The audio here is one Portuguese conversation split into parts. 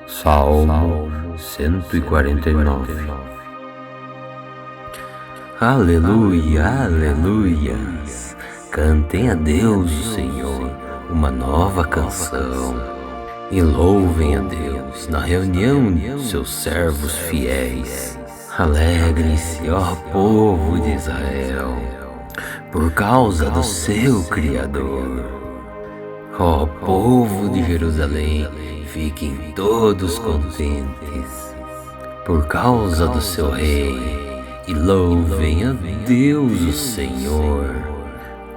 Salmo 149. Aleluia, aleluias. Cantem a Deus, o Senhor, uma nova canção. E louvem a Deus na reunião de seus servos fiéis. Alegrem-se, ó povo de Israel, por causa do seu Criador. Ó povo de Jerusalém, fiquem todos contentes por causa do seu Rei, e louvem a Deus, o Senhor,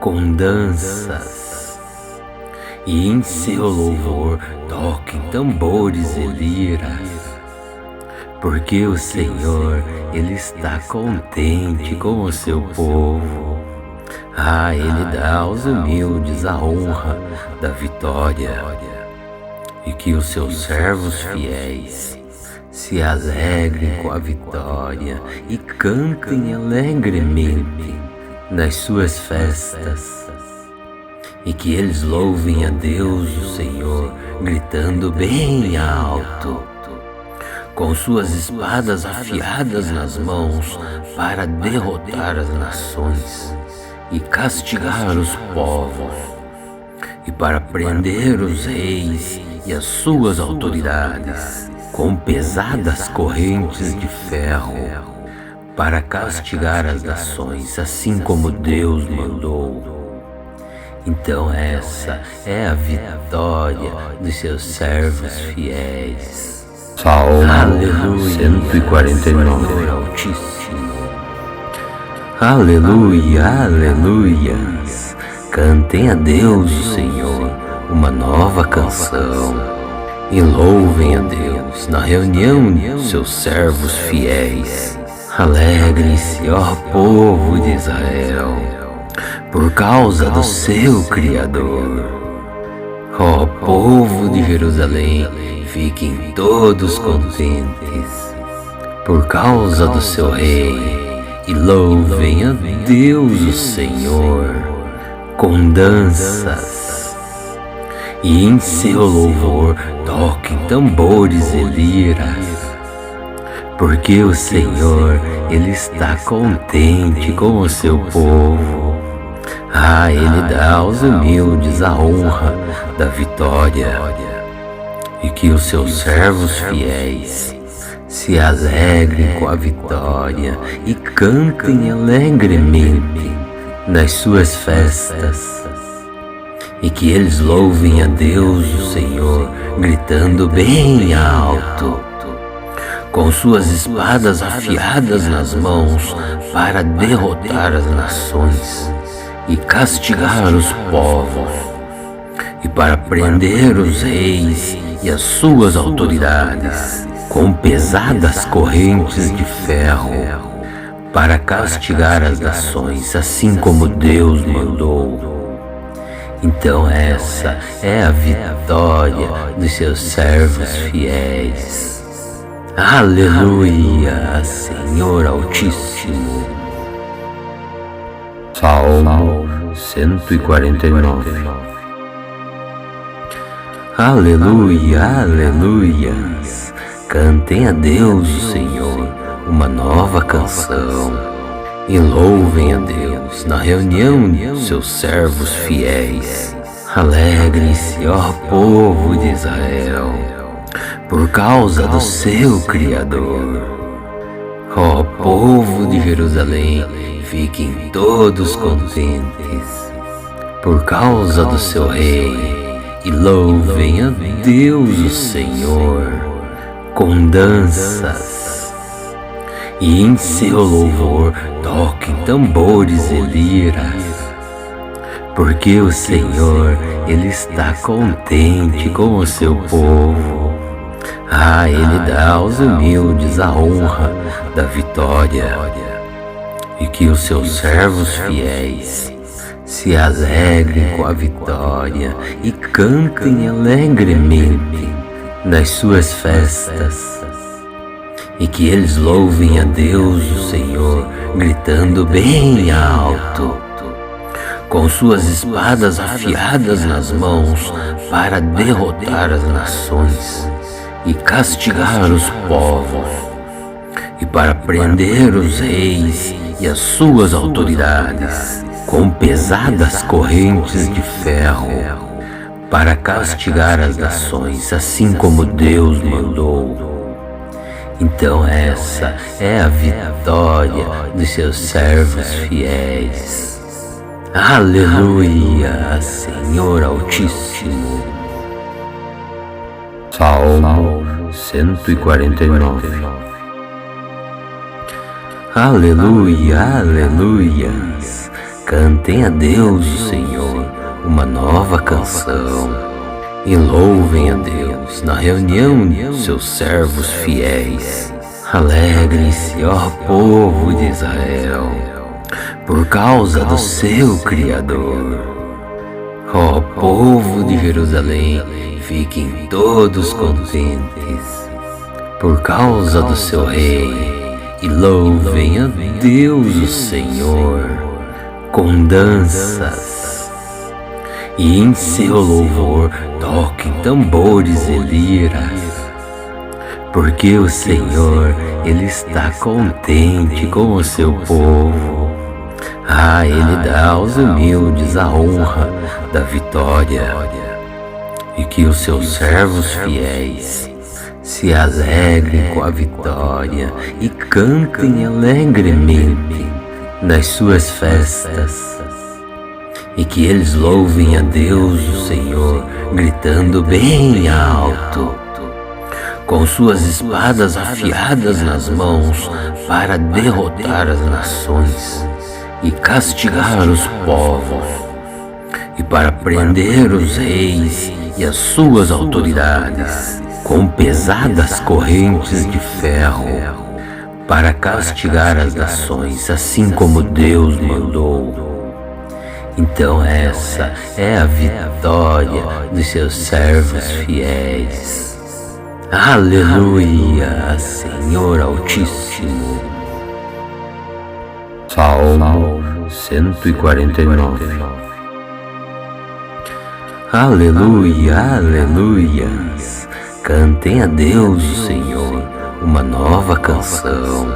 com danças. E em seu louvor toquem tambores e liras, porque o Senhor, Ele está contente com o seu povo. Ele dá aos humildes a honra da vitória, e que os seus servos fiéis se alegrem com a vitória e cantem alegremente nas suas festas, e que eles louvem a Deus, o Senhor, gritando bem alto, com suas espadas afiadas nas mãos, para derrotar as nações e castigar os povos, e para prender os reis e as suas autoridades com pesadas correntes de ferro, para castigar as nações, assim como Deus mandou. Então essa é a vitória dos seus servos fiéis. Salmo Aleluia, 149. Altíssimo. Aleluia, aleluias. Cantem a Deus, o Senhor, uma nova canção. E louvem a Deus na reunião de seus servos fiéis. Alegrem-se, ó povo de Israel, por causa do seu Criador. Ó povo de Jerusalém, fiquem todos contentes por causa do seu Rei, e louvem a Deus, o Senhor, com danças. E em seu louvor toquem tambores e liras, porque o Senhor, Ele está contente com o seu povo. Ele dá aos humildes a honra da vitória, e que os seus servos fiéis se alegrem com a vitória e cantem alegremente nas suas festas, e que eles louvem a Deus, o Senhor, gritando bem alto, com suas espadas afiadas nas mãos, para derrotar as nações e castigar os povos, e para prender os reis e as suas autoridades com pesadas correntes de ferro, para castigar as nações, assim como Deus mandou. Então essa é a vitória dos seus servos fiéis. Aleluia, Senhor Altíssimo. Salmo 149. Aleluia, aleluias. Cantem a Deus, o Senhor, uma nova canção. E louvem a Deus na reunião de seus servos fiéis. Alegrem-se, ó povo de Israel, por causa do seu Criador. Ó povo de Jerusalém, fiquem todos contentes por causa do seu Rei, e louvem a Deus, o Senhor, com danças. E em seu louvor toquem tambores e liras, porque o Senhor, Ele está contente com o seu povo. Ele dá aos humildes a honra da vitória, e que os seus servos fiéis se alegrem com a vitória e cantem alegremente nas suas festas, e que eles louvem a Deus, o Senhor, gritando bem alto, com suas espadas afiadas nas mãos, para derrotar as nações e castigar os povos, e para prender os reis e as suas autoridades com pesadas correntes de ferro, para castigar as nações, assim como Deus mandou. Então essa é a vitória dos seus servos fiéis. Aleluia, Senhor Altíssimo. Salmo 149. Aleluia, aleluias. Cantem a Deus, o Senhor, uma nova canção. E louvem a Deus na reunião de seus servos fiéis. Alegrem-se, ó povo de Israel, por causa do seu Criador. Ó povo de Jerusalém, fiquem todos contentes, por causa do seu Rei. E louvem a Deus, o Senhor, com danças. E em seu louvor toquem tambores e liras, porque o Senhor, Ele está contente com o seu povo. Ele dá aos humildes a honra da vitória, e que os seus servos fiéis se alegrem com a vitória e cantem alegremente nas suas festas, e que eles louvem a Deus, o Senhor, gritando bem alto, com suas espadas afiadas nas mãos, para derrotar as nações e castigar os povos, e para prender os reis e as suas autoridades com pesadas correntes de ferro, para castigar as nações, assim como Deus mandou. Então essa é a vitória dos seus servos fiéis. Aleluia, Senhor Altíssimo. Salmo 149. Aleluia, aleluias. Cantem a Deus, o Senhor, uma nova canção.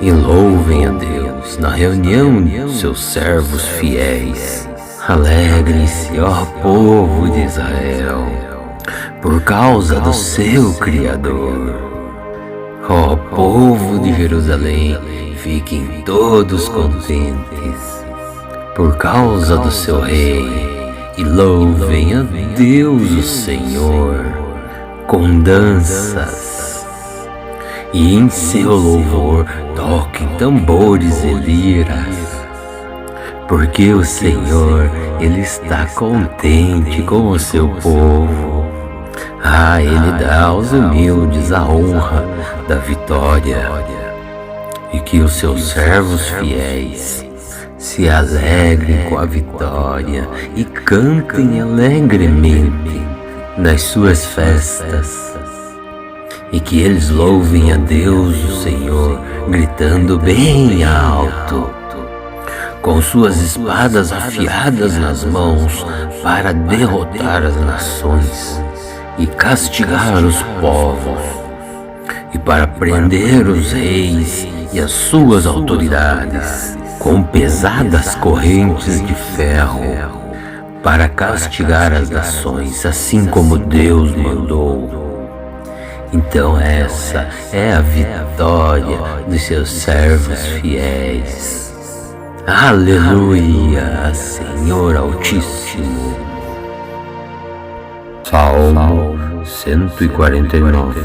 E louvem a Deus na reunião de seus servos fiéis. Alegrem-se, ó povo de Israel, por causa do seu Criador. Ó povo de Jerusalém, fiquem todos contentes, por causa do seu Rei. E louvem a Deus, o Senhor, com danças. E em seu louvor toquem tambores e liras, porque o Senhor, Ele está contente com o seu povo. Ele dá aos humildes a honra da vitória, e que os seus servos fiéis se alegrem com a vitória e cantem alegremente nas suas festas, e que eles louvem a Deus, o Senhor, gritando bem alto, com suas espadas afiadas nas mãos, para derrotar as nações e castigar os povos, e para prender os reis e as suas autoridades com pesadas correntes de ferro, para castigar as nações, assim como Deus mandou. Então essa é a vitória dos seus servos fiéis. Aleluia, Senhor Altíssimo. Salmo 149.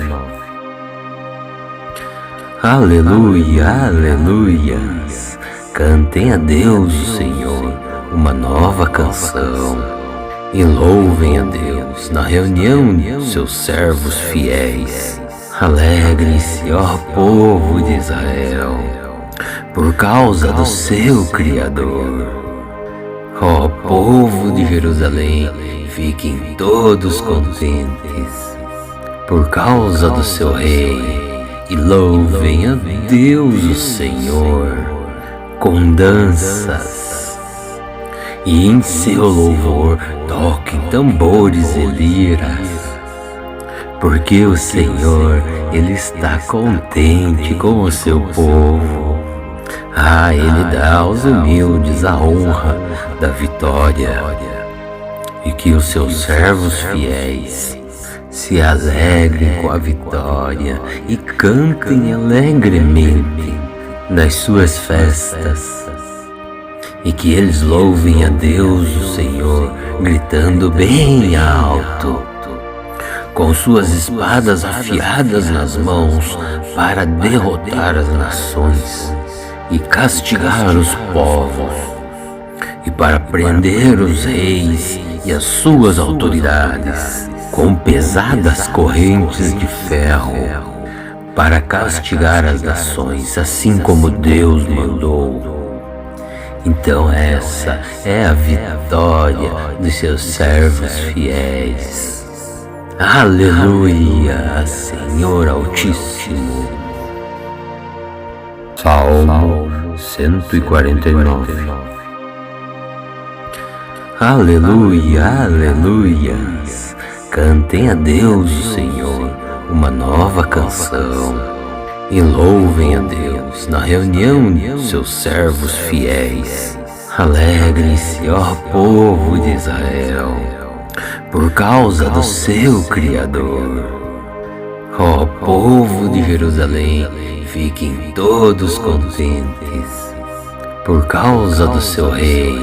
Aleluia, aleluias. Cantem a Deus, o Senhor, uma nova canção. E louvem a Deus na reunião de seus servos fiéis. Alegrem-se, ó povo de Israel, por causa do seu Criador. Ó povo de Jerusalém, fiquem todos contentes, por causa do seu Rei. E louvem a Deus, o Senhor, com danças. E em seu louvor toquem tambores e liras, porque o Senhor, Ele está contente com o seu povo. Ele dá aos humildes a honra da vitória, e que os seus servos fiéis se alegrem com a vitória e cantem alegremente nas suas festas, e que eles louvem a Deus, o Senhor, gritando bem alto, com suas espadas afiadas nas mãos, para derrotar as nações e castigar os povos, e para prender os reis e as suas autoridades com pesadas correntes de ferro, para castigar as nações, assim como Deus mandou. Então essa é a vitória dos seus servos fiéis. Aleluia, Senhor Altíssimo. Salmo 149. Aleluia, aleluias. Cantem a Deus, o Senhor, uma nova canção, e louvem a Deus na reunião de seus servos fiéis. Alegrem-se, ó povo de Israel, por causa do seu Criador. Ó povo de Jerusalém, fiquem todos contentes por causa do seu Rei,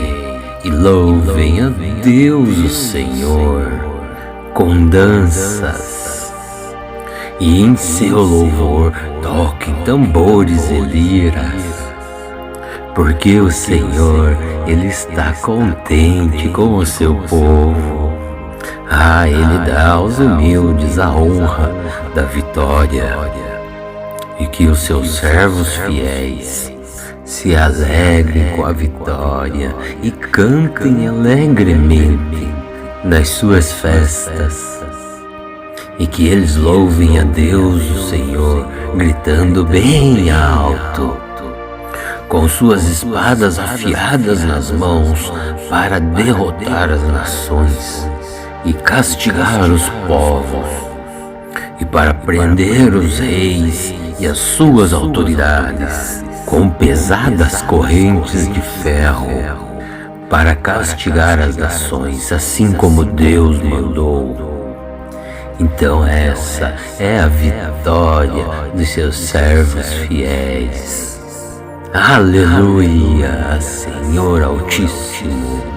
e louvem a Deus, o Senhor, com danças, e em seu louvor toquem tambores e liras, porque o Senhor, Ele está contente com o seu povo. Ele dá aos humildes a honra da vitória, e que os seus servos fiéis se alegrem com a vitória e cantem alegremente nas suas festas, e que eles louvem a Deus, o Senhor, gritando bem alto, com suas espadas afiadas nas mãos, para derrotar as nações e castigar os povos, e para prender os reis e as suas autoridades com pesadas correntes de ferro, para castigar as nações, assim como Deus mandou. Então essa é a vitória dos seus servos fiéis. Aleluia, Senhor Altíssimo.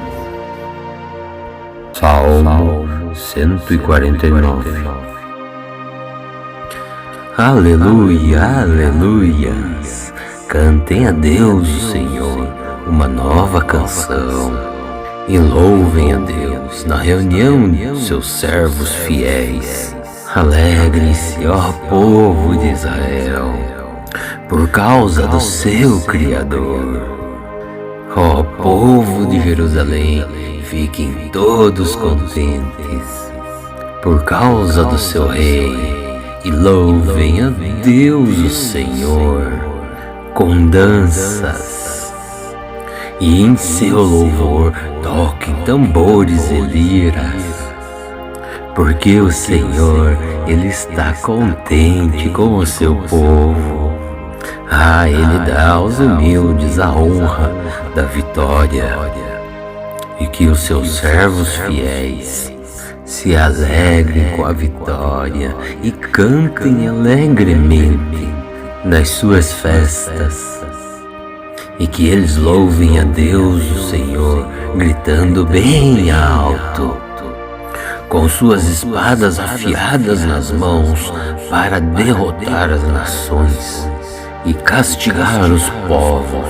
Salmo 149. Aleluia, aleluias. Cantem a Deus, o Senhor, uma nova canção, e louvem a Deus na reunião de seus servos fiéis. Alegrem-se, ó povo de Israel, por causa do seu Criador. Ó povo de Jerusalém, fiquem todos contentes por causa do seu Rei, e louvem a Deus, o Senhor, com danças, e em seu louvor toquem tambores e liras, porque o Senhor, Ele está contente com o seu povo. Ele dá aos humildes a honra da vitória, e que os seus servos fiéis se alegrem com a vitória e cantem alegremente nas suas festas, e que eles louvem a Deus, o Senhor, gritando bem alto, com suas espadas afiadas nas mãos, para derrotar as nações e castigar os povos,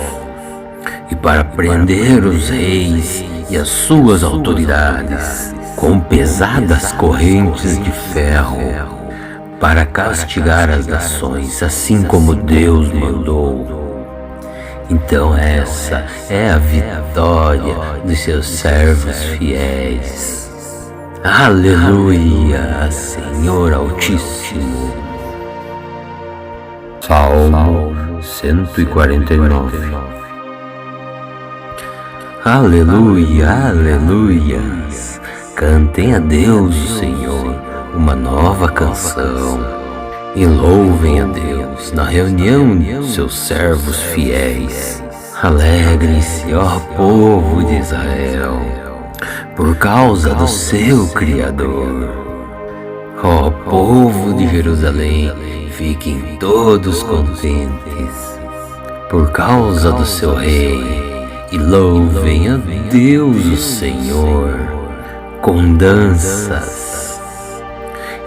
e para prender os reis e as suas autoridades com pesadas correntes de ferro, para castigar as nações, assim como Deus mandou. Então essa é a vitória dos seus servos fiéis. Aleluia, Senhor Altíssimo. Salmo 149. Aleluia, aleluias. Cantem a Deus, o Senhor, uma nova canção. E louvem a Deus na reunião seus servos fiéis. Alegrem-se, ó povo de Israel, por causa do seu Criador. Ó povo de Jerusalém, fiquem todos contentes, por causa do seu Rei, e louvem a Deus o Senhor, com danças.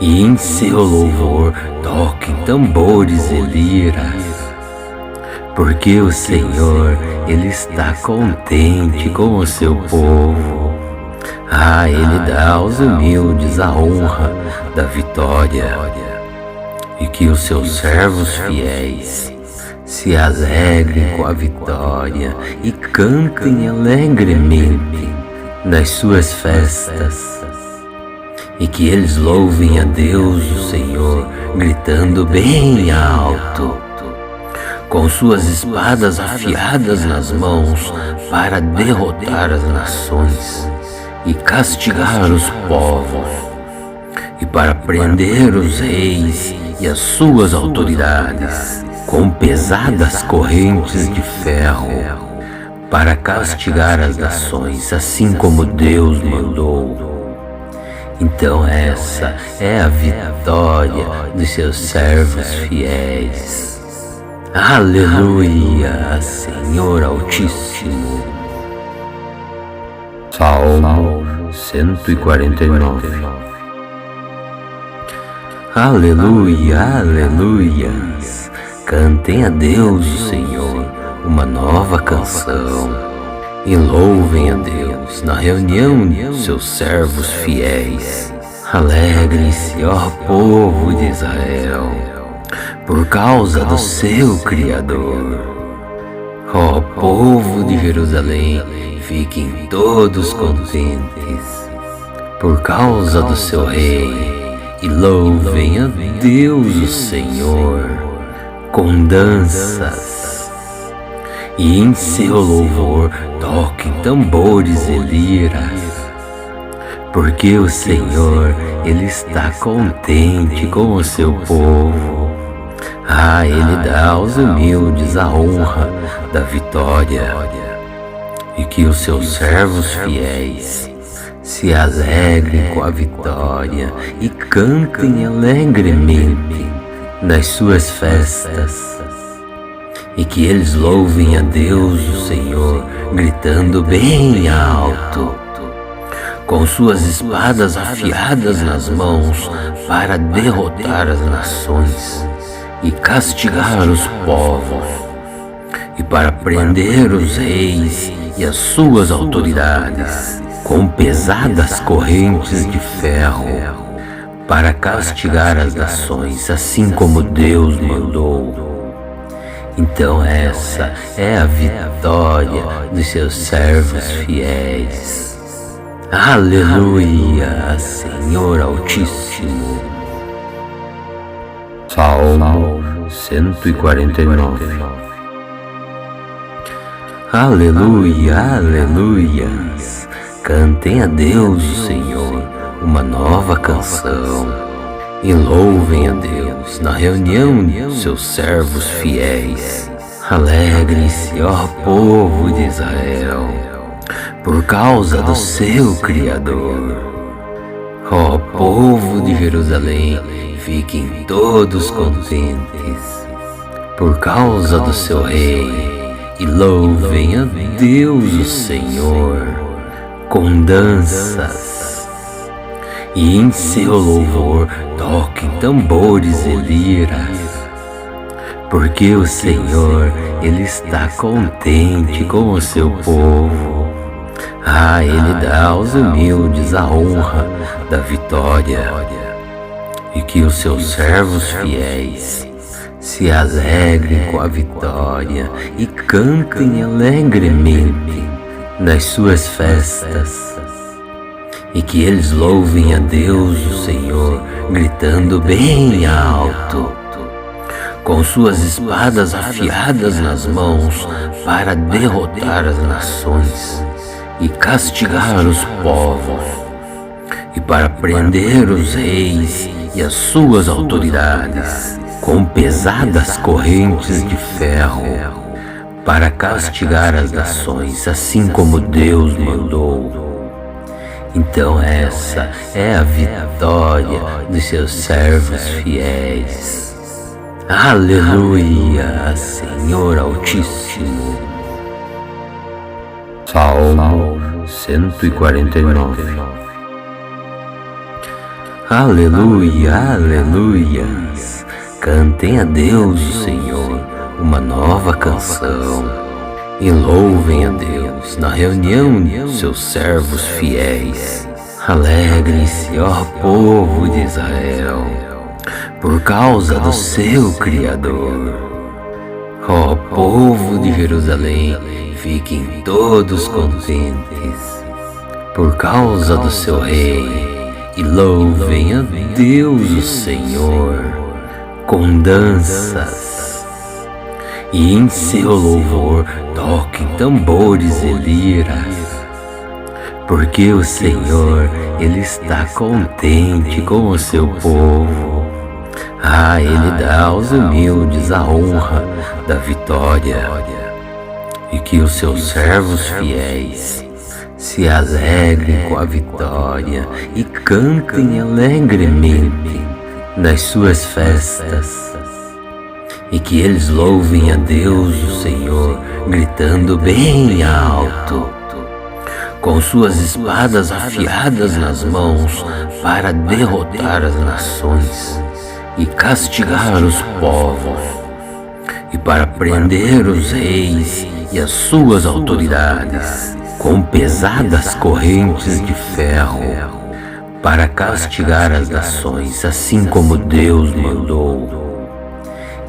E em seu louvor toquem tambores e liras, porque o Senhor, Ele está contente com o seu povo. Ele dá aos humildes a honra da vitória, e que os seus servos fiéis se alegrem com a vitória e cantem alegremente nas suas festas, e que eles louvem a Deus o Senhor, gritando bem alto, com suas espadas afiadas nas mãos, para derrotar as nações e castigar os povos, e para prender os reis e as suas autoridades com pesadas correntes de ferro, para castigar as nações, assim como Deus mandou. Então essa é a vitória dos seus servos fiéis. Aleluia, Senhor Altíssimo. Salmo 149. Aleluia, aleluias. Cantem a Deus o Senhor uma nova canção. E louvem a Deus na reunião seus servos fiéis. Alegrem-se, ó povo de Israel, por causa do seu Criador. Ó povo de Jerusalém, fiquem todos contentes, por causa do seu Rei, e louvem a Deus o Senhor, com danças. E em seu louvor toquem tambores e liras, porque o Senhor, Ele está contente com o seu povo. Ele dá aos humildes a honra da vitória, e que os seus servos fiéis se alegrem com a vitória e cantem alegremente nas suas festas, e que eles louvem a Deus o Senhor, gritando bem alto, com suas espadas afiadas nas mãos, para derrotar as nações e castigar os povos, e para prender os reis e as suas autoridades com pesadas correntes de ferro, para castigar as nações, assim como Deus mandou. Então essa é a vitória dos seus servos fiéis. Aleluia, Senhor Altíssimo. Salmo 149. Aleluia, aleluias. Cantem a Deus o Senhor uma nova canção. E louvem a Deus na reunião seus servos fiéis. Alegrem-se, ó povo de Israel, por causa do seu Criador. Ó povo de Jerusalém, fiquem todos contentes, por causa do seu Rei, e louvem a Deus o Senhor, com danças. E em seu louvor toquem tambores e liras, porque o Senhor, Ele está contente com o seu povo. Ele dá aos humildes a honra da vitória, e que os seus servos fiéis se alegrem com a vitória e cantem alegremente nas suas festas, e que eles louvem a Deus o Senhor, gritando bem alto, com suas espadas afiadas nas mãos, para derrotar as nações e castigar os povos, e para prender os reis e as suas autoridades com pesadas correntes de ferro, para castigar as nações, assim como Deus mandou. Então essa é a vitória dos seus servos fiéis. Aleluia, Senhor Altíssimo. Salmo 149. Aleluia, aleluias. Cantem a Deus, o Senhor, uma nova canção. E louvem a Deus na reunião de seus servos fiéis. Alegrem-se, ó povo de Israel, por causa do seu Criador. Ó povo de Jerusalém, fiquem todos contentes por causa do seu Rei, e louvem a Deus, o Senhor, com danças. E em seu louvor toquem tambores e liras, porque o Senhor, Ele está contente com o seu povo. Ele dá aos humildes a honra da vitória, e que os seus servos fiéis se alegrem com a vitória e cantem alegremente nas suas festas. E que eles louvem a Deus, o Senhor, gritando bem alto, com suas espadas afiadas nas mãos, para derrotar as nações e castigar os povos, e para prender os reis e as suas autoridades com pesadas correntes de ferro, para castigar as nações, assim como Deus mandou.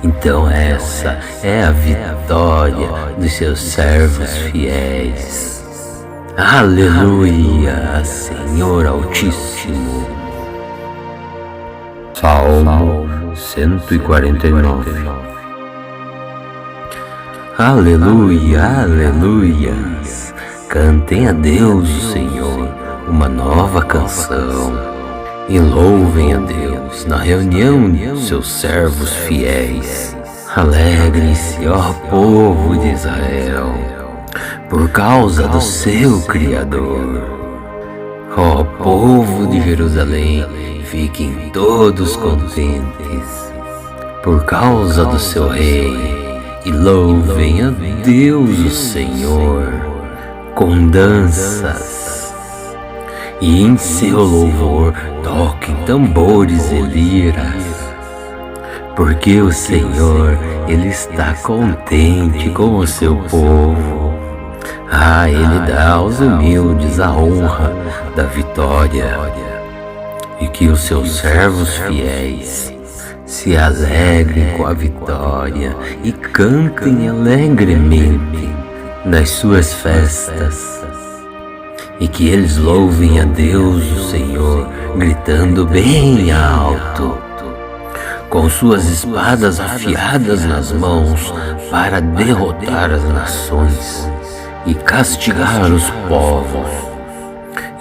Então essa é a vitória dos seus servos fiéis. Aleluia, Senhor Altíssimo. Salmo 149. Aleluia, aleluias. Cantem a Deus, o Senhor, uma nova canção. E louvem a Deus na reunião de seus servos fiéis. Alegrem-se, ó povo de Israel, por causa do seu Criador. Ó povo de Jerusalém, fiquem todos contentes por causa do seu Rei, e louvem a Deus, o Senhor, com danças. E em seu louvor toquem tambores e liras, porque o Senhor, Ele está contente com o seu povo. Ele dá aos humildes a honra da vitória, e que os seus servos fiéis se alegrem com a vitória e cantem alegremente nas suas festas. E que eles louvem a Deus, o Senhor, gritando bem alto, com suas espadas afiadas nas mãos, para derrotar as nações e castigar os povos,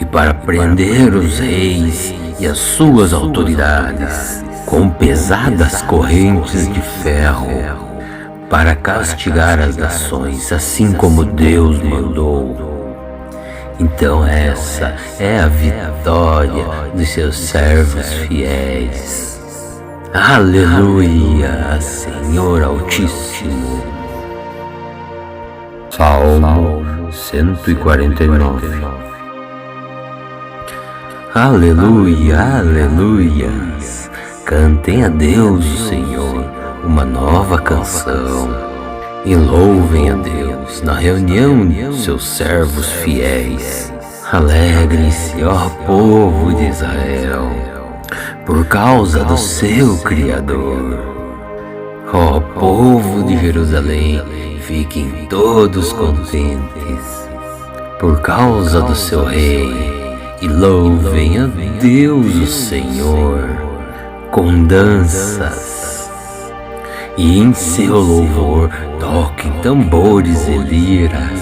e para prender os reis e as suas autoridades com pesadas correntes de ferro, para castigar as nações, assim como Deus mandou. Então essa é a vitória dos seus servos fiéis. Aleluia, Senhor Altíssimo. Salmo 149. Aleluia, aleluias. Cantem a Deus, o Senhor, uma nova canção. E louvem a Deus na reunião de seus servos fiéis. Alegrem-se, ó povo de Israel, por causa do seu Criador. Ó povo de Jerusalém, fiquem todos contentes por causa do seu Rei, e louvem a Deus, o Senhor, com danças. E em seu louvor toquem tambores e liras,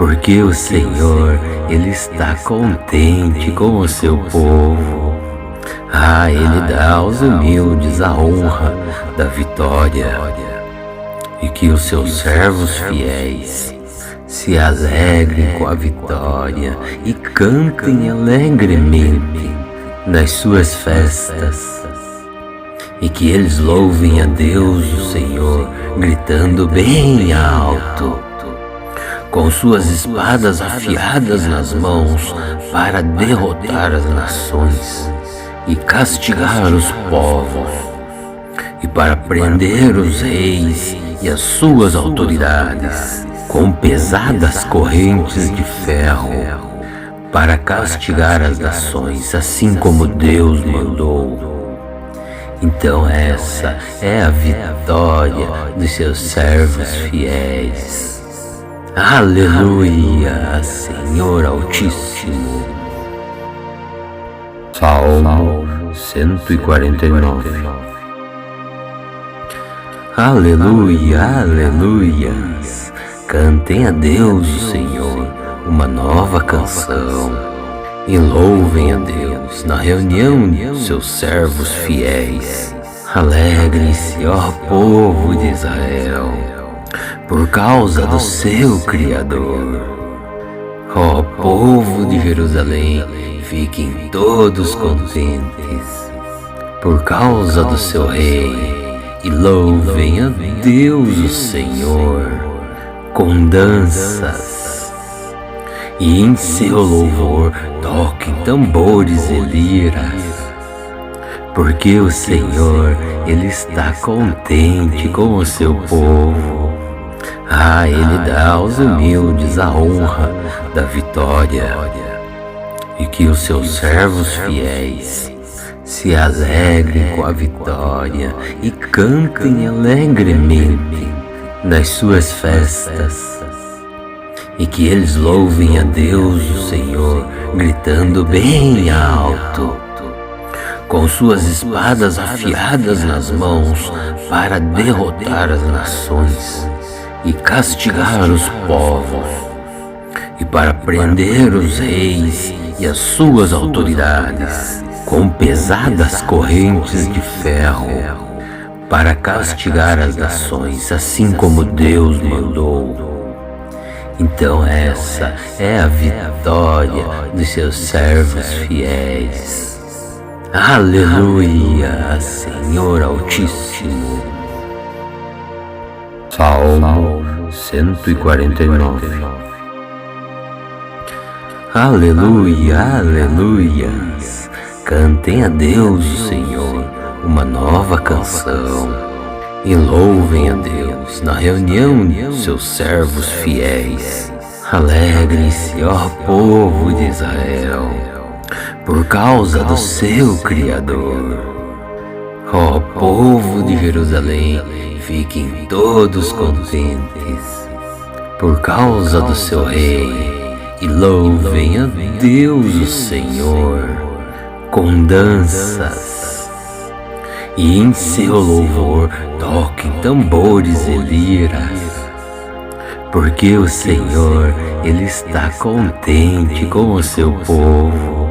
porque o Senhor, Ele está contente com o seu povo. Ele dá aos humildes a honra da vitória, e que os seus servos fiéis se alegrem com a vitória e cantem alegremente nas suas festas, e que eles louvem a Deus, o Senhor, gritando bem alto, com suas espadas afiadas nas mãos, para derrotar as nações e castigar os povos, e para prender os reis e as suas autoridades com pesadas correntes de ferro, para castigar as nações, assim como Deus mandou. Então essa é a vitória dos seus servos fiéis. Aleluia, Senhor Altíssimo. Salmo 149. Aleluia, aleluias. Cantem a Deus, o Senhor, uma nova canção, e louvem a Deus na reunião de seus servos fiéis. Alegrem-se, ó povo de Israel, por causa do seu Criador. Ó povo de Jerusalém, fiquem todos contentes por causa do seu Rei, e louvem a Deus, o Senhor, com danças, e em seu louvor toquem tambores e liras, porque o Senhor, Ele está contente com o seu povo. Ele dá aos humildes a honra da vitória, e que os seus servos fiéis se alegrem com a vitória e cantem alegremente nas suas festas, e que eles louvem a Deus, o Senhor, gritando bem alto, com suas espadas afiadas nas mãos, para derrotar as nações e castigar os povos, e para prender os reis e as suas autoridades com pesadas correntes de ferro, para castigar as nações, assim como Deus mandou. Então essa é a vitória dos seus servos fiéis. Aleluia, Senhor Altíssimo. Salmo 149. Aleluia, aleluias. Cantem a Deus, o Senhor, uma nova canção, e louvem a Deus na reunião de seus servos fiéis. Alegrem-se, ó povo de Israel, por causa do seu Criador. Ó povo de Jerusalém, fiquem todos contentes por causa do seu Rei, e louvem a Deus, o Senhor, com danças, e em seu louvor toquem tambores e liras, porque o Senhor, Ele está contente com o seu povo.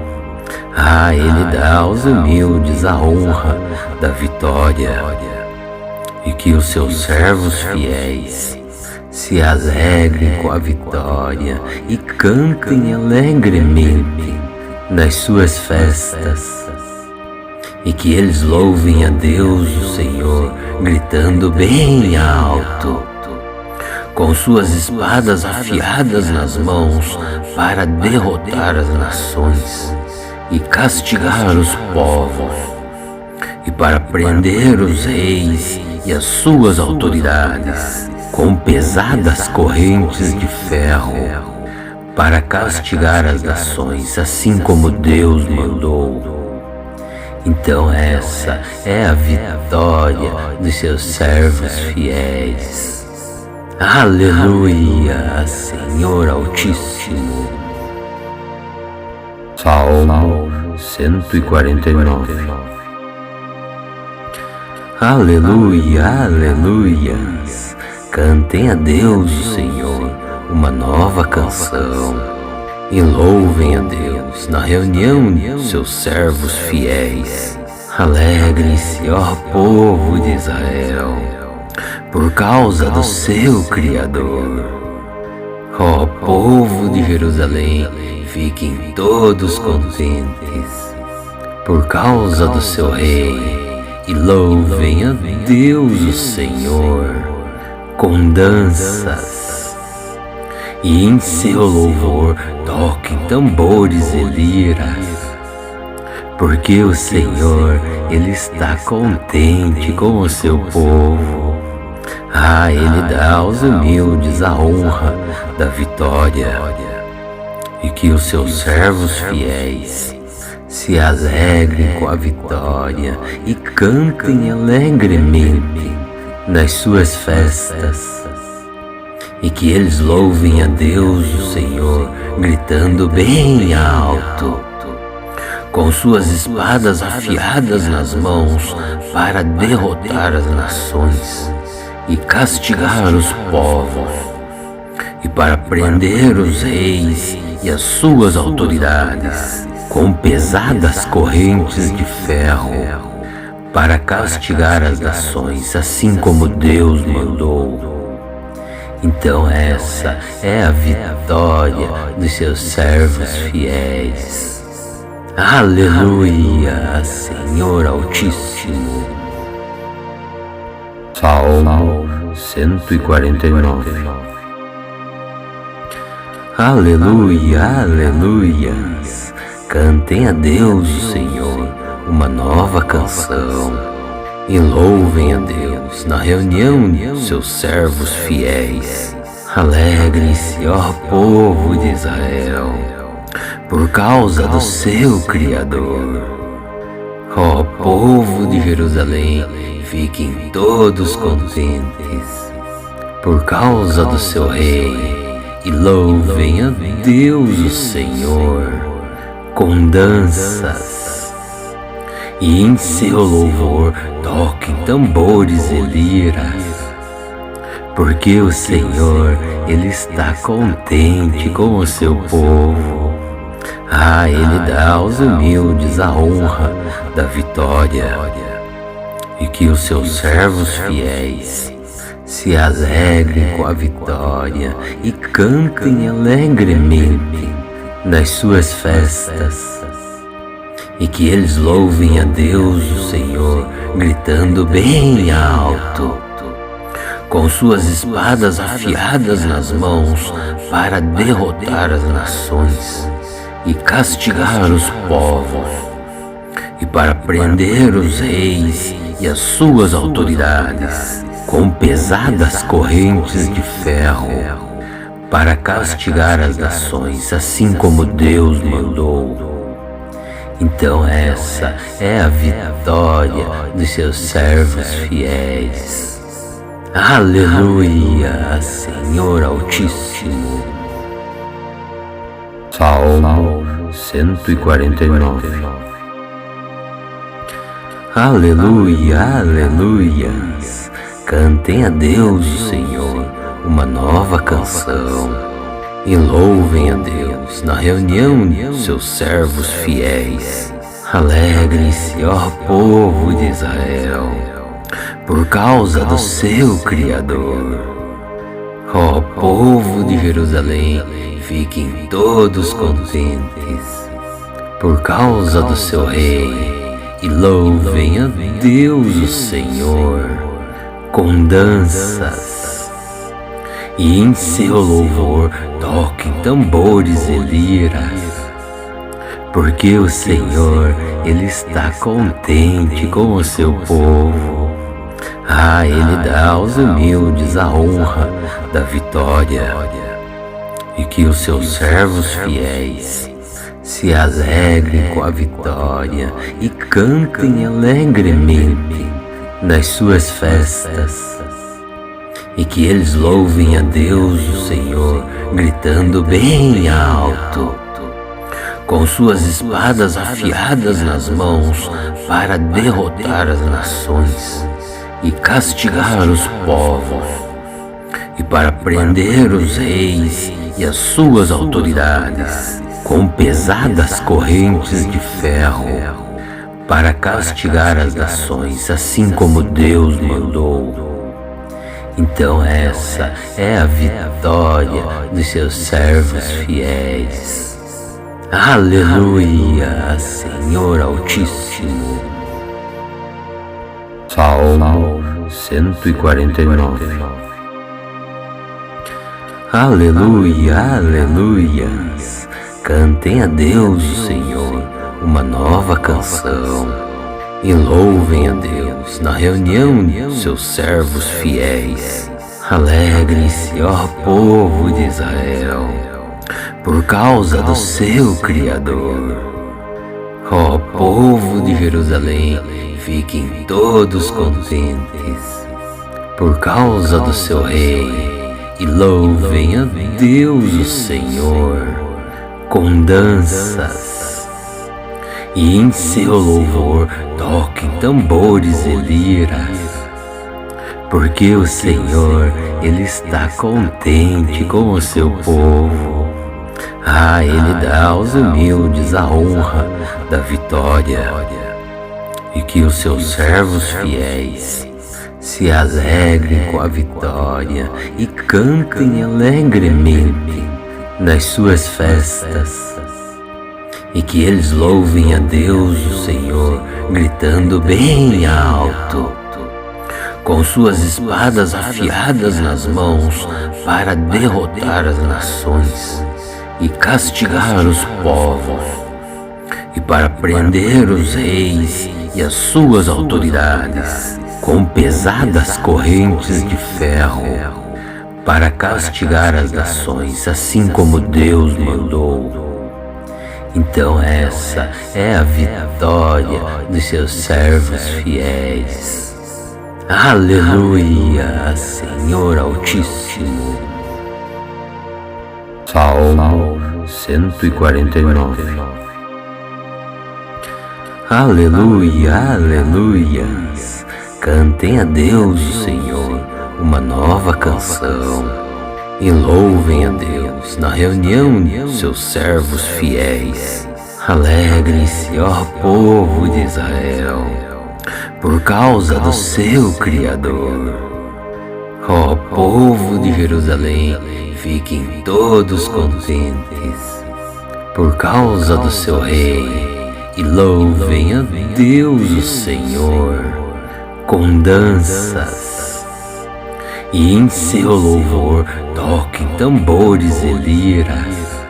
Ele dá aos humildes a honra da vitória, e que os seus servos fiéis se alegrem com a vitória e cantem alegremente nas suas festas, e que eles louvem a Deus, o Senhor, gritando bem alto, com suas espadas afiadas nas mãos, para derrotar as nações e castigar os povos, e para prender os reis e as suas autoridades com pesadas correntes de ferro, para castigar as nações, assim como Deus mandou. Então essa é a vitória dos seus servos fiéis. Aleluia, Senhor Altíssimo. Salmo 149. Aleluia, aleluias. Cantem a Deus, o Senhor, uma nova canção. E louvem a Deus na reunião seus servos fiéis. Alegrem-se, ó povo de Israel, por causa do seu Criador. Ó povo de Jerusalém, fiquem todos contentes, por causa do seu Rei. E louvem a Deus o Senhor, com danças. E em seu louvor toquem tambores e liras, porque o Senhor, Ele está contente com o seu povo. Ele dá aos humildes a honra da vitória, e que os seus servos fiéis se alegrem com a vitória e cantem alegremente nas suas festas. E que eles louvem a Deus o Senhor, gritando bem alto, com suas espadas afiadas nas mãos, para derrotar as nações e castigar os povos, e para prender os reis e as suas autoridades com pesadas correntes de ferro, para castigar as nações, assim como Deus mandou. Então essa é a vitória dos seus servos fiéis. Aleluia, Senhor Altíssimo. Salmo 149. Aleluia, aleluia. Cantem a Deus o Senhor uma nova canção. E louvem a Deus na reunião seus servos fiéis. Alegrem-se, ó povo de Israel, por causa do seu Criador. Ó povo de Jerusalém, fiquem todos contentes, por causa do seu Rei. E louvem a Deus o Senhor, com danças. E em seu louvor toquem tambores e liras, porque o Senhor, Ele está contente com o seu povo. Ele dá aos humildes a honra da vitória, e que os seus servos fiéis se alegrem com a vitória e cantem alegremente nas suas festas. E que eles louvem a Deus o Senhor, gritando bem alto, com suas espadas afiadas nas mãos, para derrotar as nações e castigar os povos, e para prender os reis e as suas autoridades com pesadas correntes de ferro, para castigar as nações, assim como Deus mandou. Então essa é a vitória dos seus servos fiéis. Aleluia, Senhor Altíssimo. Salmo 149. Aleluia, aleluia. Cantem a Deus o Senhor uma nova canção. E louvem a Deus na reunião seus servos fiéis. Alegrem-se, ó povo de Israel, por causa do seu Criador. Ó povo de Jerusalém, fiquem todos contentes, por causa do seu Rei. E louvem a Deus o Senhor, com danças. E em seu louvor toquem tambores e liras, porque o Senhor, Ele está contente com o seu povo. Ele dá aos humildes a honra da vitória, e que os seus servos fiéis se alegrem com a vitória e cantem alegremente nas suas festas. E que eles louvem a Deus o Senhor, gritando bem alto, com suas espadas afiadas nas mãos, para derrotar as nações e castigar os povos, e para prender os reis e as suas autoridades com pesadas correntes de ferro, para castigar as nações, assim como Deus mandou. Então essa é a vitória dos seus servos fiéis. Aleluia, Senhor Altíssimo. Salmo 149. Aleluia, aleluias. Cantem a Deus, o Senhor, uma nova canção. E louvem a Deus na reunião de seus servos fiéis. Alegrem-se, ó povo de Israel, por causa do seu Criador. Ó povo de Jerusalém, fiquem todos contentes, por causa do seu Rei, e louvem a Deus, o Senhor, com danças. E em seu louvor toquem tambores e liras, porque o Senhor, Ele está contente com o seu povo. Ele dá aos humildes a honra da vitória, e que os seus servos fiéis se alegrem com a vitória e cantem alegremente nas suas festas. E que eles louvem a Deus, o Senhor, gritando bem alto, com suas espadas afiadas nas mãos, para derrotar as nações e castigar os povos, e para prender os reis e as suas autoridades com pesadas correntes de ferro, para castigar as nações, assim como Deus mandou. Então essa é a vitória dos seus servos fiéis. Aleluia, Senhor Altíssimo. Salmo 149. Aleluia, aleluias. Cantem a Deus, o Senhor, uma nova canção. E louvem a Deus na reunião de seus servos fiéis. Alegrem-se, ó povo de Israel, por causa do seu Criador. Ó povo de Jerusalém, fiquem todos contentes, por causa do seu Rei, e louvem a Deus, o Senhor, com danças. E em seu louvor toquem tambores e liras,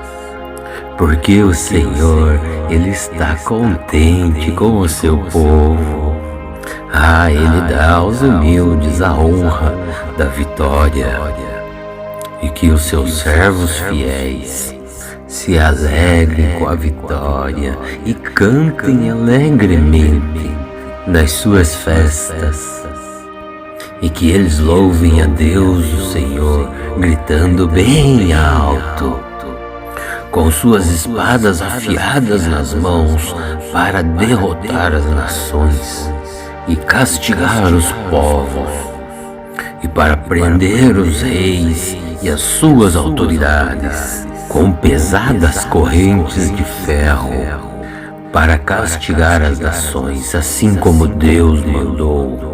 porque o Senhor, Ele está contente com o seu povo. Ele dá aos humildes a honra da vitória, e que os seus servos fiéis se alegrem com a vitória e cantem alegremente nas suas festas. E que eles louvem a Deus, o Senhor, gritando bem alto, com suas espadas afiadas nas mãos, para derrotar as nações e castigar os povos, e para prender os reis e as suas autoridades com pesadas correntes de ferro, para castigar as nações, assim como Deus mandou.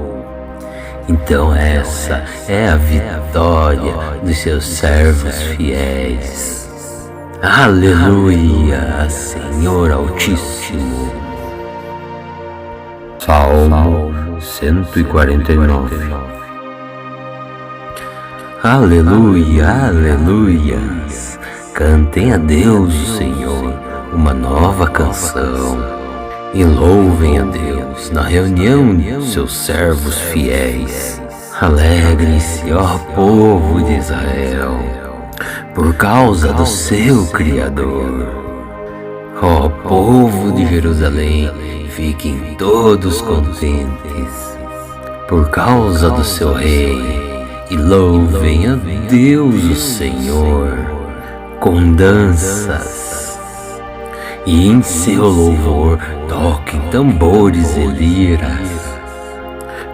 Então essa é a vitória dos seus servos fiéis. Aleluia, Senhor Altíssimo. Salmo 149. Aleluia, aleluias. Cantem a Deus, o Senhor, uma nova canção. E louvem a Deus na reunião de seus servos fiéis. Alegrem-se, ó povo de Israel, por causa do seu Criador. Ó povo de Jerusalém, fiquem todos contentes, por causa do seu Rei, e louvem a Deus, o Senhor, com danças. E em seu louvor toquem tambores e liras,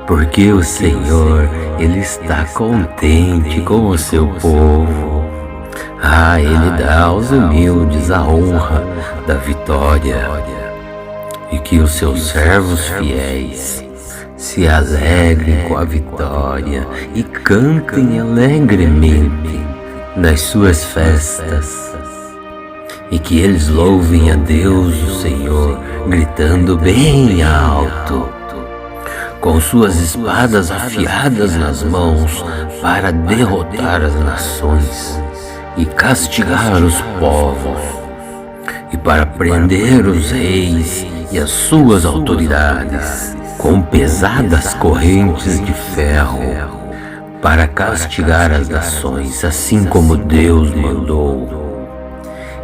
porque o Senhor, Ele está contente com o seu povo. Ele dá aos humildes a honra da vitória, e que os seus servos fiéis se alegrem com a vitória e cantem alegremente nas suas festas, e que eles louvem a Deus, o Senhor, gritando bem alto, com suas espadas afiadas nas mãos, para derrotar as nações e castigar os povos, e para prender os reis e as suas autoridades com pesadas correntes de ferro, para castigar as nações, assim como Deus mandou.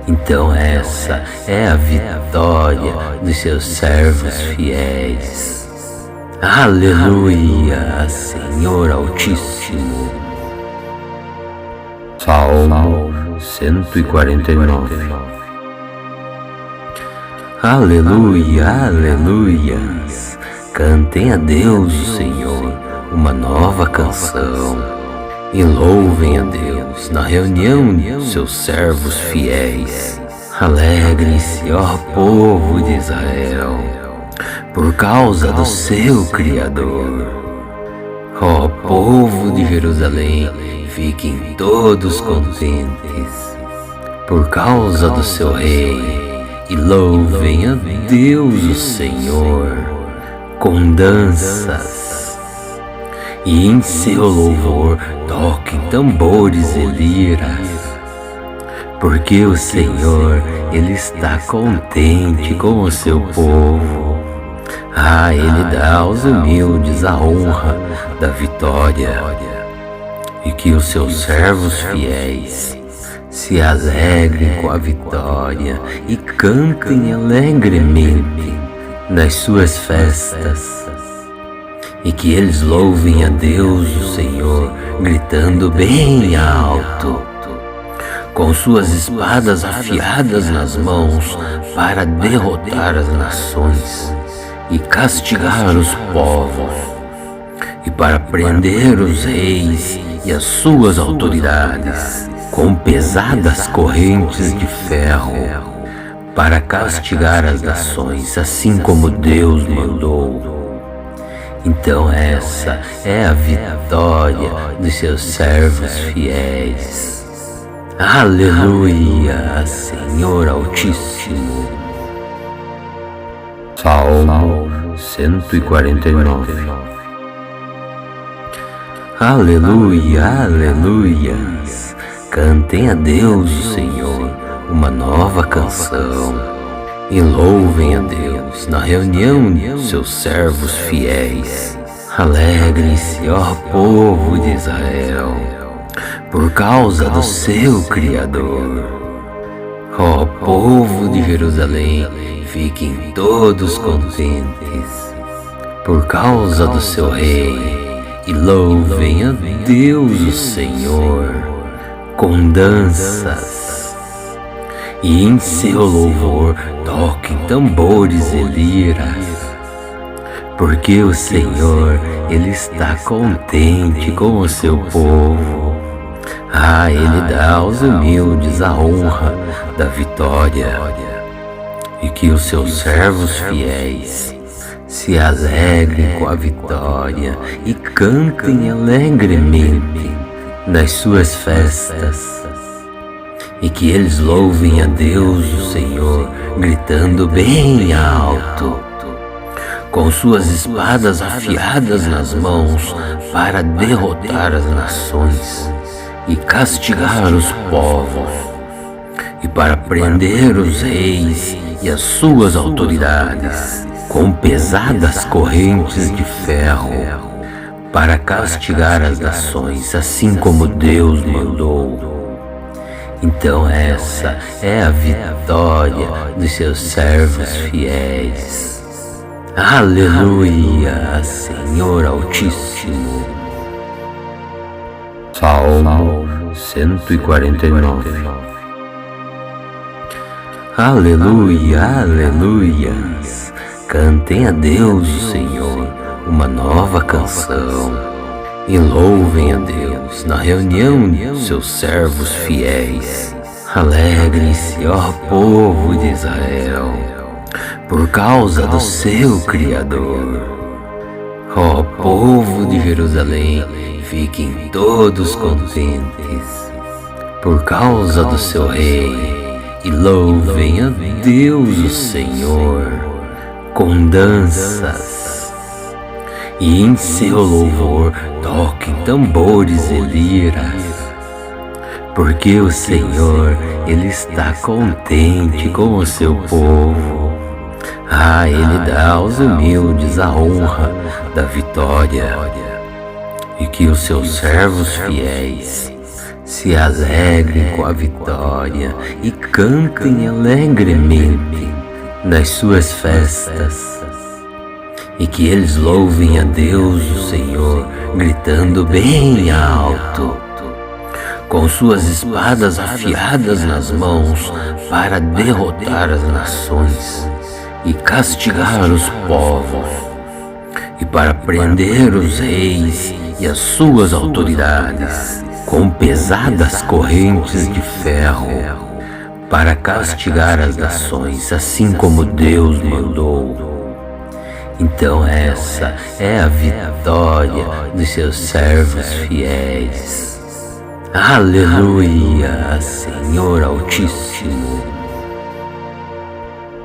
Então essa é a vitória dos seus servos fiéis. Aleluia, Senhor Altíssimo. Salmo 149. Aleluia, aleluias. Cantem a Deus, o Senhor, uma nova canção, e louvem a Deus na reunião de seus servos fiéis. Alegrem-se, ó povo de Israel, por causa do seu Criador. Ó povo de Jerusalém, fiquem todos contentes por causa do seu Rei, e louvem a Deus, o Senhor, com danças, e em seu louvor toquem tambores e liras, porque o Senhor, Ele está contente com o seu povo. Ele dá aos humildes a honra da vitória, e que os seus servos fiéis se alegrem com a vitória e cantem alegremente nas suas festas, e que eles louvem a Deus, o Senhor, gritando bem alto, com suas espadas afiadas nas mãos, para derrotar as nações e castigar os povos, e para prender os reis e as suas autoridades com pesadas correntes de ferro, para castigar as nações, assim como Deus mandou. Então essa é a vitória dos seus servos fiéis. Aleluia, Senhor Altíssimo. Salmo 149. Aleluia, aleluias. Cantem a Deus, o Senhor, uma nova canção, e louvem a Deus na reunião de seus servos fiéis. Alegrem-se, ó povo de Israel, por causa do seu Criador. Ó povo de Jerusalém, fiquem todos contentes por causa do seu Rei, e louvem a Deus, o Senhor, com danças, e em seu louvor toquem tambores e liras, porque o Senhor, Ele está contente com o seu povo. Ele dá aos humildes a honra da vitória, e que os seus servos fiéis se alegrem com a vitória e cantem alegremente nas suas festas, e que eles louvem a Deus, o Senhor, gritando bem alto, com suas espadas afiadas nas mãos, para derrotar as nações e castigar os povos, e para prender os reis e as suas autoridades com pesadas correntes de ferro, para castigar as nações, assim como Deus mandou. Então essa é a vitória dos seus servos fiéis. Aleluia, Senhor Altíssimo. Salmo 149. Aleluia, aleluias. Cantem a Deus, o Senhor, uma nova canção e louvem a Deus na reunião seus servos fiéis. Alegrem-se, ó povo de Israel, por causa do seu Criador. Ó povo de Jerusalém, fiquem todos contentes por causa do seu Rei, e louvem a Deus o Senhor com danças, e em seu louvor toquem tambores e liras, porque o Senhor, Ele está contente com o seu povo. Ele dá aos humildes a honra da vitória, e que os seus servos fiéis se alegrem com a vitória e cantem alegremente nas suas festas, e que eles louvem a Deus o Senhor, gritando bem alto, com suas espadas afiadas nas mãos, para derrotar as nações e castigar os povos, e para prender os reis e as suas autoridades com pesadas correntes de ferro, para castigar as nações, assim como Deus mandou. Então essa é a vitória dos seus servos fiéis. Aleluia, Senhor Altíssimo.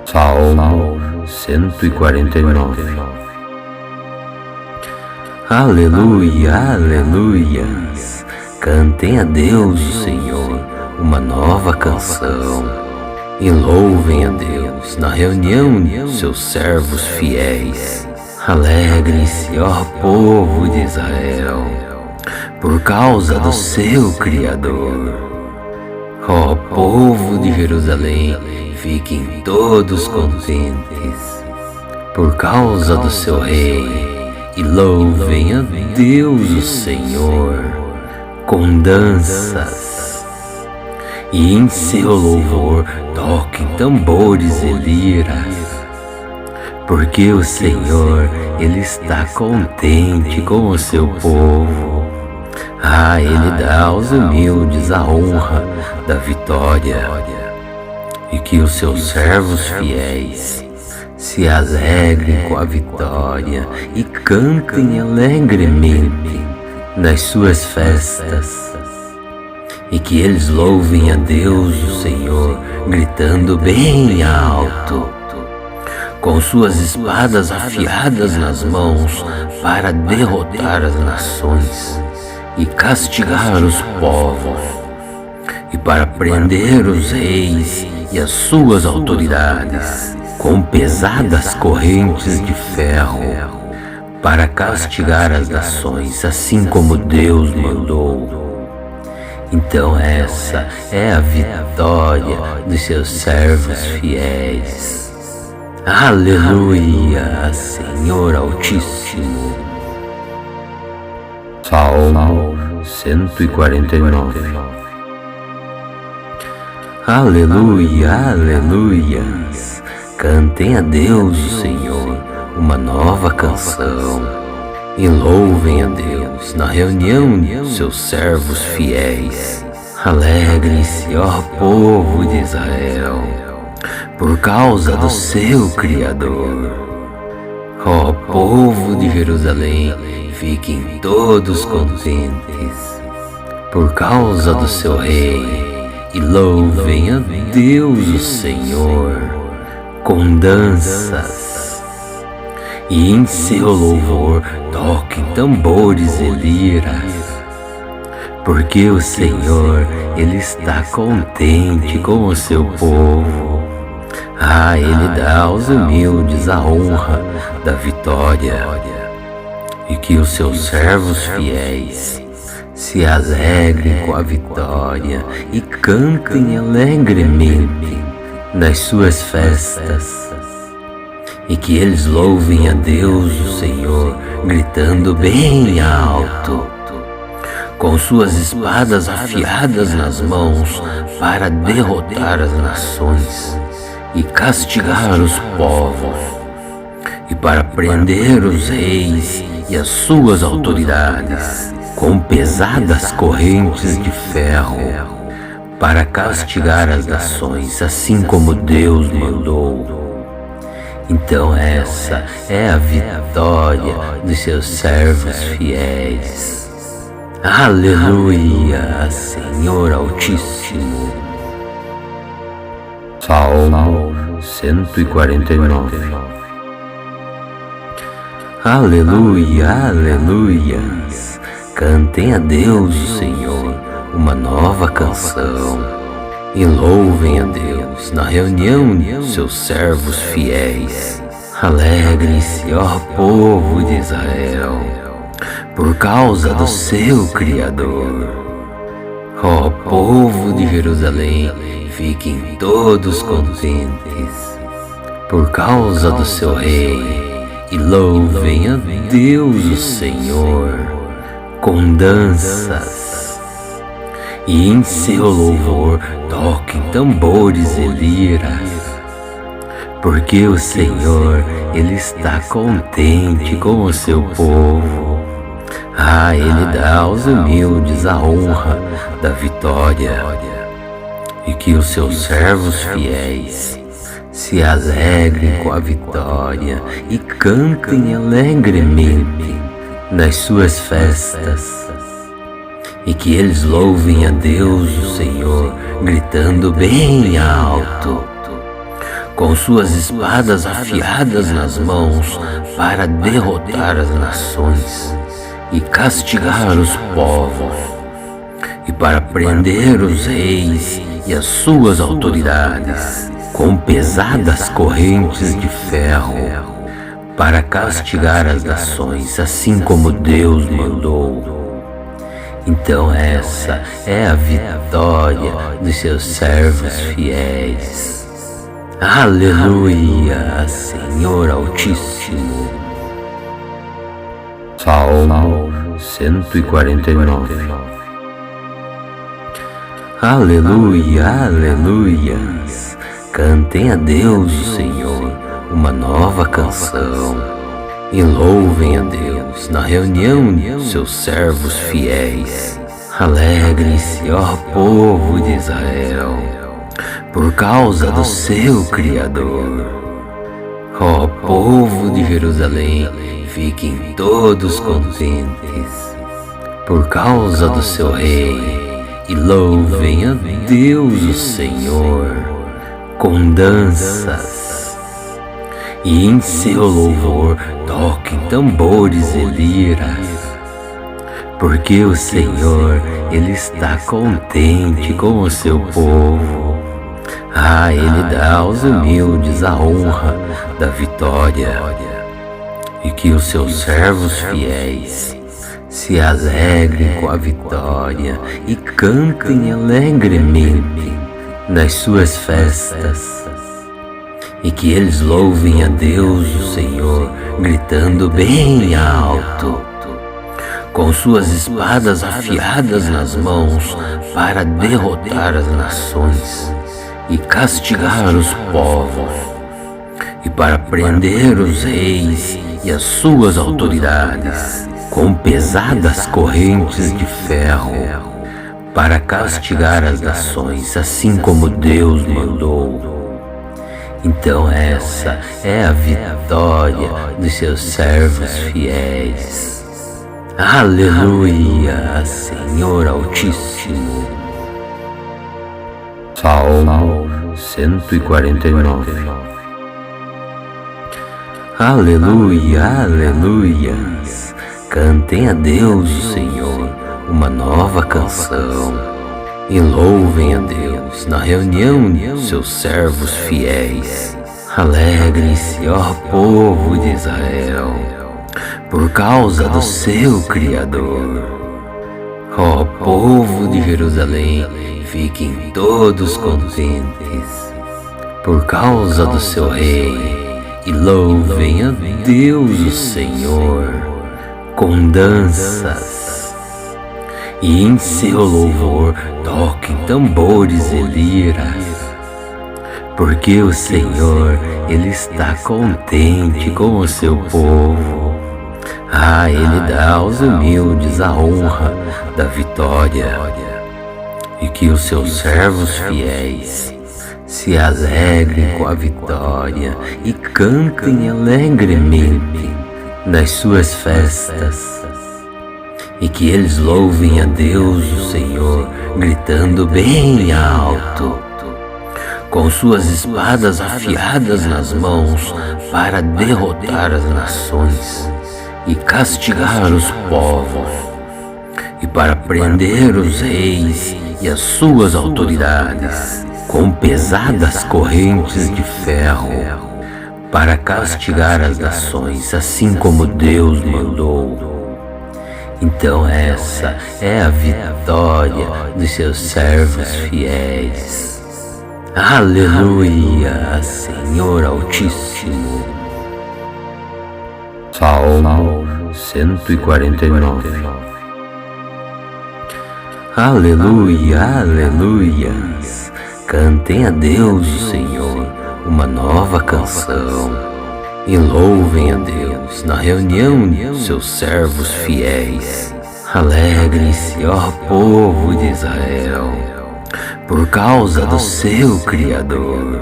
Salmo 149. Aleluia, aleluias. Cantem a Deus o Senhor uma nova canção e louvem a Deus na reunião seus servos fiéis. Alegrem-se, ó povo de Israel, por causa do seu Criador. Ó povo de Jerusalém, fiquem todos contentes por causa do seu Rei, e louvem a Deus o Senhor com danças, e em seu louvor toquem tambores e liras, porque o Senhor, Ele está contente com o seu povo. Ele dá aos humildes a honra da vitória, e que os seus servos fiéis se alegrem com a vitória e cantem alegremente nas suas festas, e que eles louvem a Deus o Senhor, gritando bem alto, com suas espadas afiadas nas mãos, para derrotar as nações e castigar os povos, e para prender os reis e as suas autoridades com pesadas correntes de ferro, para castigar as nações, assim como Deus mandou. Então essa é a vitória dos seus servos fiéis. Aleluia, Senhor Altíssimo. Salmo 149. Aleluia, aleluias. Cantem a Deus o Senhor uma nova canção e louvem a Deus na reunião seus servos fiéis. Alegrem-se, ó povo de Israel, por causa do seu Criador. Ó povo de Jerusalém, fiquem todos contentes por causa do seu Rei, e louvem a Deus o Senhor com danças, e em seu louvor toquem tambores e liras, porque o Senhor, Ele está contente com o seu povo. Ele dá aos humildes a honra da vitória, e que os seus servos fiéis se alegrem com a vitória e cantem alegremente nas suas festas, e que eles louvem a Deus o Senhor, gritando bem alto, com suas espadas afiadas nas mãos, para derrotar as nações e castigar os povos, e para prender os reis e as suas autoridades com pesadas correntes de ferro, para castigar as nações, assim como Deus mandou. Então essa é a vitória dos seus servos fiéis. Aleluia, Senhor Altíssimo. Salmo 149. Aleluia, aleluia. Cantem a Deus, o Senhor, uma nova canção. E louvem a Deus na reunião de seus servos fiéis. Alegrem-se, ó povo de Israel, por causa do seu Criador. Ó povo de Jerusalém, fiquem todos contentes, por causa do seu Rei, e louvem a Deus, o Senhor, com danças. E em seu louvor toquem tambores e liras, porque o Senhor, Ele está contente com o seu povo. Ele dá aos humildes a honra da vitória, e que os seus servos fiéis se alegrem com a vitória e cantem alegremente nas suas festas. E que eles louvem a Deus, o Senhor, gritando bem alto, com suas espadas afiadas nas mãos, para derrotar as nações e castigar os povos, e para prender os reis e as suas autoridades com pesadas correntes de ferro, para castigar as nações, assim como Deus mandou. Então essa é a vitória dos seus servos fiéis. Aleluia, Senhor Altíssimo. Salmo 149. Aleluia, aleluia. Cantem a Deus, o Senhor, uma nova canção. E louvem a Deus na reunião de seus servos fiéis. Alegrem-se, ó povo de Israel, por causa do seu Criador. Ó povo de Jerusalém, fiquem todos contentes, por causa do seu Rei, e louvem a Deus, o Senhor, com danças. E em seu louvor toquem tambores e liras, porque o Senhor, Ele está contente com o seu povo. Ele dá aos humildes a honra da vitória, e que os seus servos fiéis se alegrem com a vitória e cantem alegremente nas suas festas. E que eles louvem a Deus, o Senhor, gritando bem alto, com suas espadas afiadas nas mãos, para derrotar as nações e castigar os povos, e para prender os reis e as suas autoridades com pesadas correntes de ferro, para castigar as nações, assim como Deus mandou. Então essa é a vitória dos seus servos fiéis. Aleluia, Senhor Altíssimo. Salmo 149. Aleluia, aleluia. Cantem a Deus, o Senhor, uma nova canção. E louvem a Deus na reunião de seus servos fiéis. Alegrem-se, ó povo de Israel, por causa do seu Criador. Ó povo de Jerusalém, fiquem todos contentes, por causa do seu Rei, e louvem a Deus, o Senhor, com danças. E em seu louvor toquem tambores e liras, porque o Senhor, Ele está contente com o seu povo. Ele dá aos humildes a honra da vitória, e que os seus servos fiéis se alegrem com a vitória e cantem alegremente nas suas festas, e que eles louvem a Deus, o Senhor, gritando bem alto, com suas espadas afiadas nas mãos, para derrotar as nações e castigar os povos, e para prender os reis e as suas autoridades com pesadas correntes de ferro, para castigar as nações, assim como Deus mandou. Então essa é a vitória dos seus servos fiéis. Aleluia, Senhor Altíssimo. Salmo 149. Aleluia, aleluias. Cantem a Deus, o Senhor, uma nova canção, e louvem a Deus na reunião de seus servos fiéis. Alegrem-se, ó povo de Israel, por causa do seu Criador.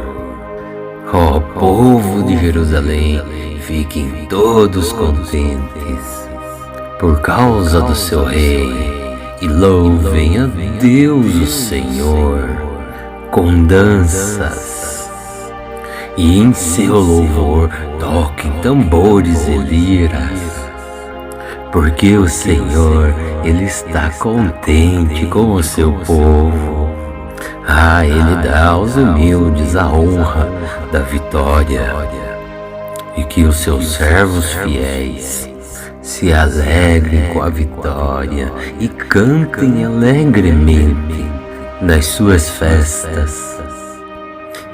Ó povo de Jerusalém, fiquem todos contentes por causa do seu Rei, e louvem a Deus, o Senhor, com danças, e em seu louvor toquem tambores e liras, porque o Senhor, Ele está contente com o seu povo. Ele dá aos humildes a honra da vitória, e que os seus servos fiéis se alegrem com a vitória e cantem alegremente nas suas festas,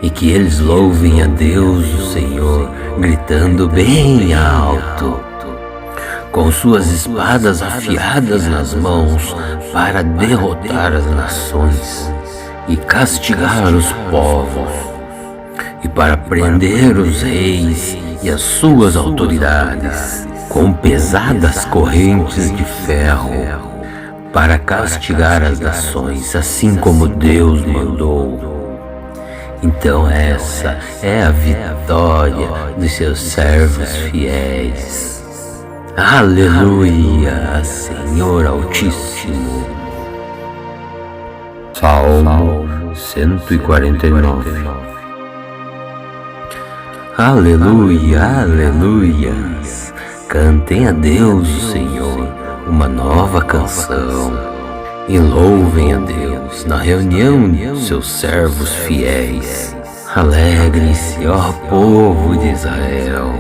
e que eles louvem a Deus, o Senhor, gritando bem alto, com suas espadas afiadas nas mãos, para derrotar as nações e castigar os povos, e para prender os reis e as suas autoridades com pesadas correntes de ferro, para castigar as nações, assim como Deus mandou. Então essa é a vitória dos seus servos fiéis. Aleluia, Senhor Altíssimo. Salmo 149. Aleluia, aleluias. Cantem a Deus, o Senhor, uma nova canção, e louvem a Deus na reunião de seus servos fiéis. Alegrem-se, ó povo de Israel,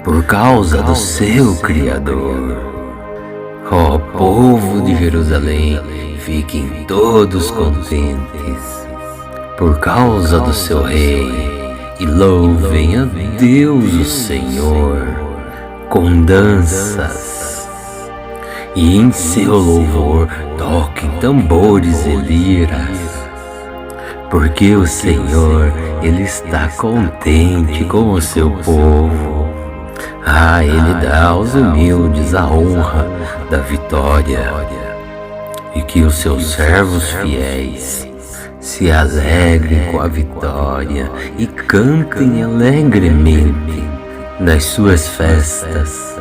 por causa do seu Criador. Ó povo de Jerusalém, fiquem todos contentes por causa do seu Rei, e louvem a Deus, o Senhor, com danças, e em seu louvor toquem tambores e liras, porque o Senhor, Ele está contente com o seu povo. Ele dá aos humildes a honra da vitória, e que os seus servos fiéis se alegrem com a vitória e cantem alegremente nas suas festas,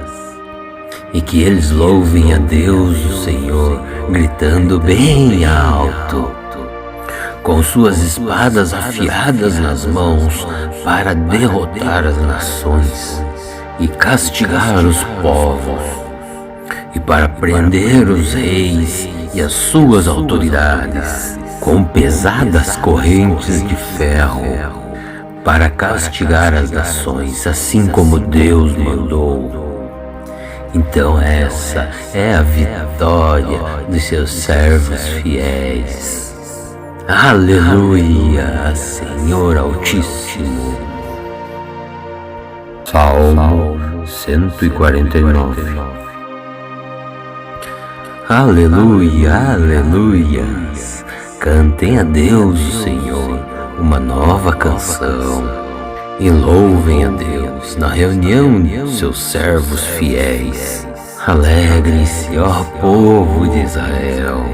e que eles louvem a Deus, o Senhor, gritando bem alto, com suas espadas afiadas nas mãos, para derrotar as nações e castigar os povos, e para prender os reis e as suas autoridades com pesadas correntes de ferro, para castigar as nações, assim como Deus mandou. Então essa é a vitória dos seus servos fiéis. Aleluia, Senhor Altíssimo. Salmo 149. Aleluia, aleluias. Cantem a Deus, o Senhor, uma nova canção e louvem a Deus na reunião de seus servos fiéis. Alegrem-se, ó povo de Israel,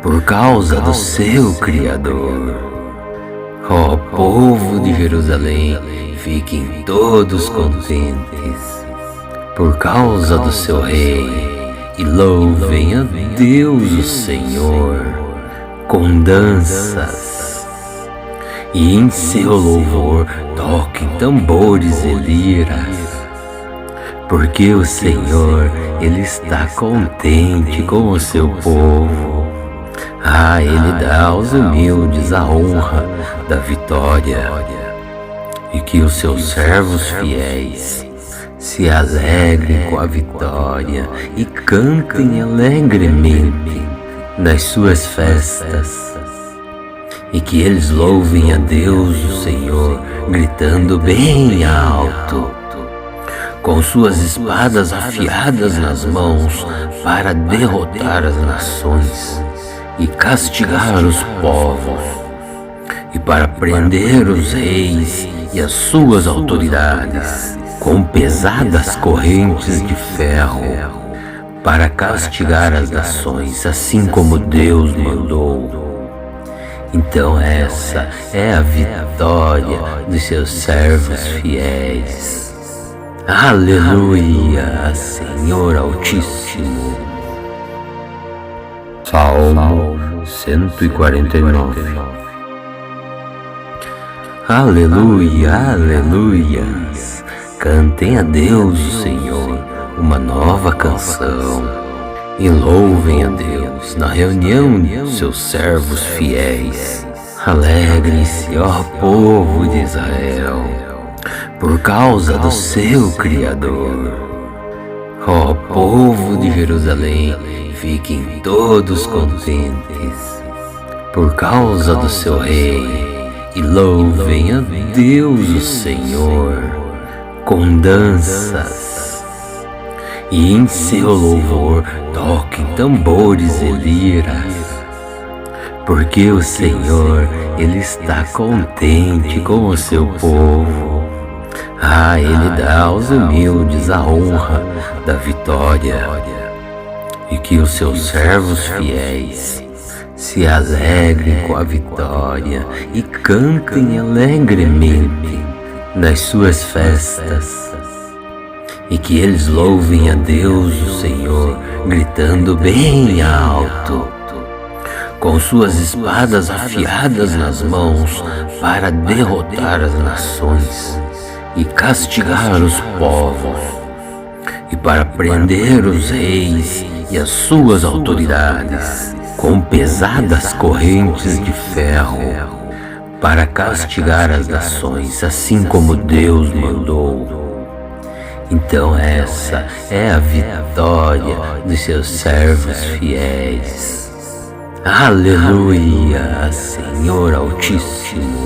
por causa do seu Criador. Ó povo de Jerusalém, fiquem todos contentes por causa do seu Rei, e louvem a Deus o Senhor com danças, e em seu louvor toquem tambores e liras, porque o Senhor, Ele está contente com o seu povo. Ele dá aos humildes a honra da vitória, e que os seus servos fiéis se alegrem com a vitória e cantem alegremente nas suas festas, e que eles louvem a Deus o Senhor, gritando bem alto, com suas espadas afiadas nas mãos, para derrotar as nações e castigar os povos, e para prender os reis e as suas autoridades com pesadas correntes de ferro, para castigar as nações, assim como Deus mandou. Então essa é a vitória dos seus servos fiéis. Aleluia, Senhor Altíssimo. Salmo 149. Aleluia, aleluias. Cantem a Deus o Senhor uma nova canção e louvem a Deus na reunião de seus servos fiéis. Alegrem-se, ó povo de Israel, por causa do seu Criador. Ó povo de Jerusalém, fiquem todos contentes por causa do seu Rei, e louvem a Deus o Senhor com danças, e em seu louvor toquem tambores e liras, porque o Senhor, Ele está contente com o seu povo. Ele dá aos humildes a honra da vitória, e que os seus servos fiéis se alegrem com a vitória e cantem alegremente nas suas festas, e que eles louvem a Deus o Senhor, gritando bem alto, com suas espadas afiadas nas mãos, para derrotar as nações e castigar os povos, e para prender os reis e as suas autoridades com pesadas correntes de ferro, para castigar as nações, assim como Deus mandou. Então essa é a vitória dos seus servos fiéis. Aleluia, Senhor Altíssimo.